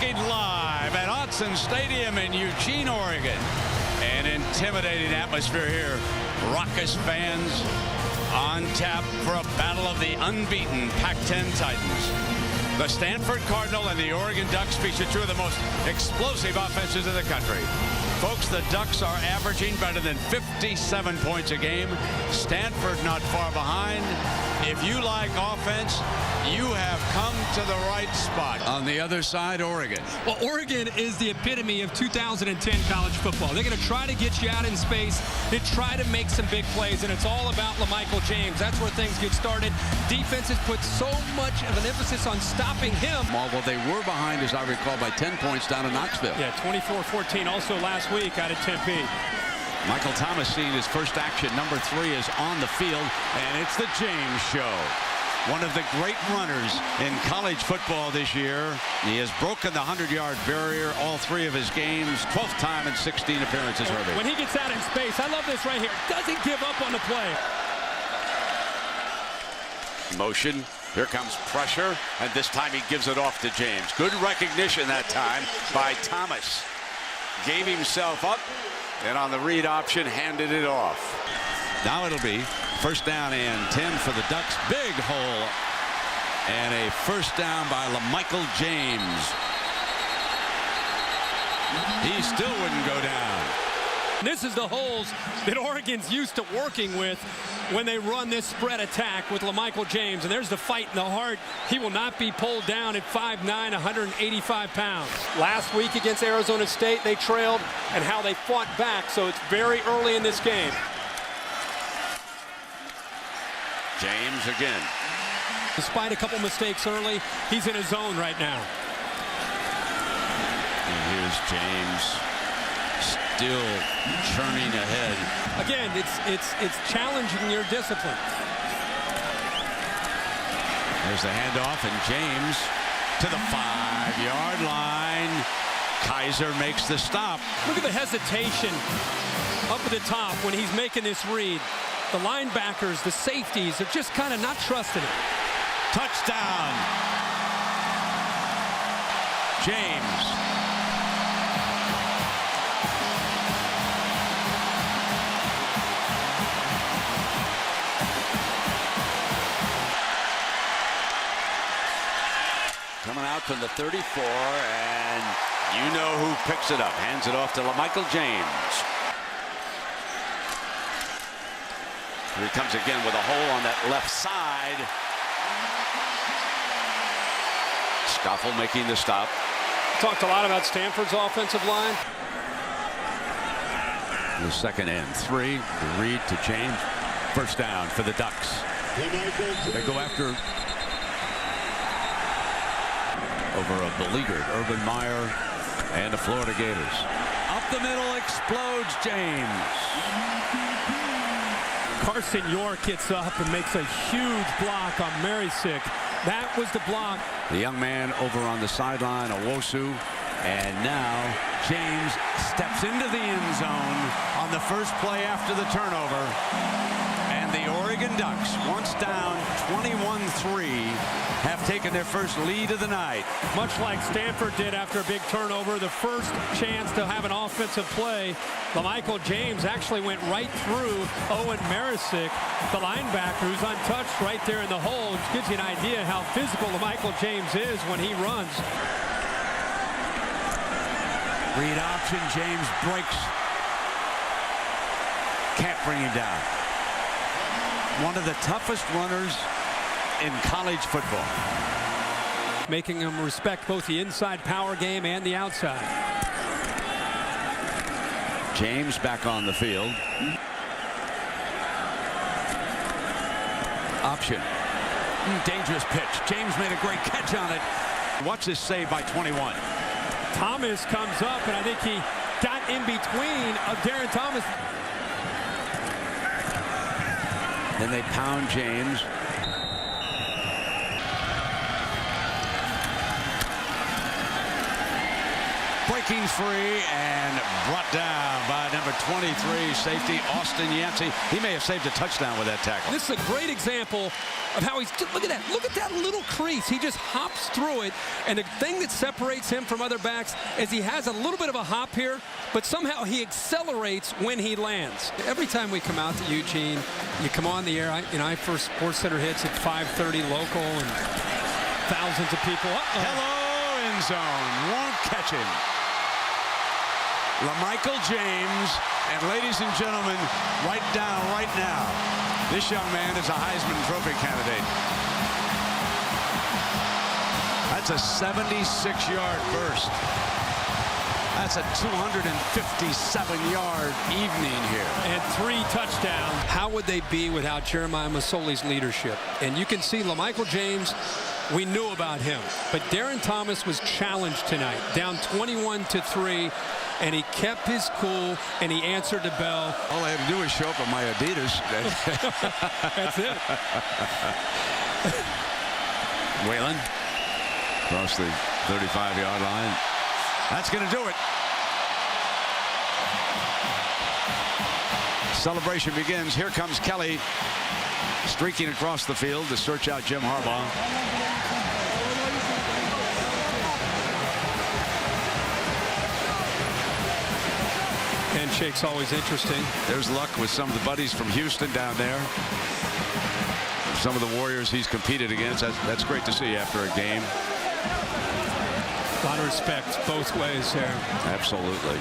looking live at Autzen Stadium in Eugene, Oregon. An intimidating atmosphere here. Raucous fans on tap for a battle of the unbeaten Pac-10 Titans. The Stanford Cardinal and the Oregon Ducks feature two of the most explosive offenses in the country. Folks, the Ducks are averaging better than 57 points a game. Stanford not far behind. If you like offense, you have come to the right spot. On the other side, Oregon. Well, Oregon is the epitome of 2010 college football. They're going to try to get you out in space. They try to make some big plays, and it's all about LaMichael James. That's where things get started. Defenses put so much of an emphasis on stopping him. Although they were behind, as I recall, by 10 points down in Knoxville. Yeah, 24-14 also last week out of Tempe. Michael Thomas seeing his first action. Number 3 is on the field, and it's the James Show. One of the great runners in college football this year. He has broken the 100-yard barrier all 3 of his games. 12th time in 16 appearances, Herbie. When he gets out in space, I love this right here. Doesn't give up on the play. Motion. Here comes pressure, and this time he gives it off to James. Good recognition that time by Thomas. Gave himself up, and on the read option, handed it off. Now it'll be first down and 10 for the Ducks. Big hole, and a first down by LaMichael James. He still wouldn't go down. This is the holes that Oregon's used to working with when they run this spread attack with LaMichael James. And there's the fight in the heart. He will not be pulled down at 5'9", 185 pounds. Last week against Arizona State, they trailed, and how they fought back. So it's very early in this game. James again. Despite a couple mistakes early, he's in his zone right now. And here's James. Still churning ahead. Again, it's challenging your discipline. There's the handoff, and James to the 5-yard line. Kaiser makes the stop. Look at the hesitation up at the top when he's making this read. The linebackers, the safeties are just kind of not trusting it. Touchdown. James. Coming out from the 34, and you know who picks it up. Hands it off to LaMichael James. Here he comes again with a hole on that left side. Stoffel making the stop. Talked a lot about Stanford's offensive line. The second and 3. Reed to James. First down for the Ducks. They go after over a beleaguered Urban Meyer and the Florida Gators. Up the middle explodes James. Carson York gets up and makes a huge block on Marisick. That was the block. The young man over on the sideline, Owosu. And now James steps into the end zone on the first play after the turnover. And the Oregon Ducks, once down 21-3, have taken their first lead of the night. Much like Stanford did after a big turnover, the first chance to have an offensive play, LaMichael James actually went right through Owen Marisick, the linebacker, who's untouched right there in the hole. It gives you an idea how physical LaMichael James is when he runs. Read option, James breaks. Can't bring him down. One of the toughest runners in college football. Making him respect both the inside power game and the outside. James back on the field. Option. Dangerous pitch. James made a great catch on it. Watch this save by 21. Thomas comes up, and I think he got in between of Darren Thomas. Then they pound James. breaking free and brought down by number 23 safety Austin Yancey. He may have saved a touchdown with that tackle. This is a great example of how he's, look at that little crease. He just hops through it, and the thing that separates him from other backs is he has a little bit of a hop here, but somehow he accelerates when he lands. Every time we come out to Eugene, you come on the air. I first Sports Center hits at 5:30 local, and thousands of people. Hello, end zone. Won't catch him. LaMichael James, and ladies and gentlemen, right down right now, this young man is a Heisman Trophy candidate. That's a 76-yard burst. That's a 257-yard evening here. And 3 touchdowns. How would they be without Jeremiah Masoli's leadership? And you can see LaMichael James, we knew about him. But Darren Thomas was challenged tonight, down 21-3. And he kept his cool, and he answered the bell. All I had to do was show up in my Adidas. That's it. Whalen across the 35-yard line. That's going to do it. Celebration begins. Here comes Kelly streaking across the field to search out Jim Harbaugh. Handshake's always interesting. There's Luck with some of the buddies from Houston down there. Some of the Warriors he's competed against. That's great to see after a game. A lot of respect both ways there. Absolutely.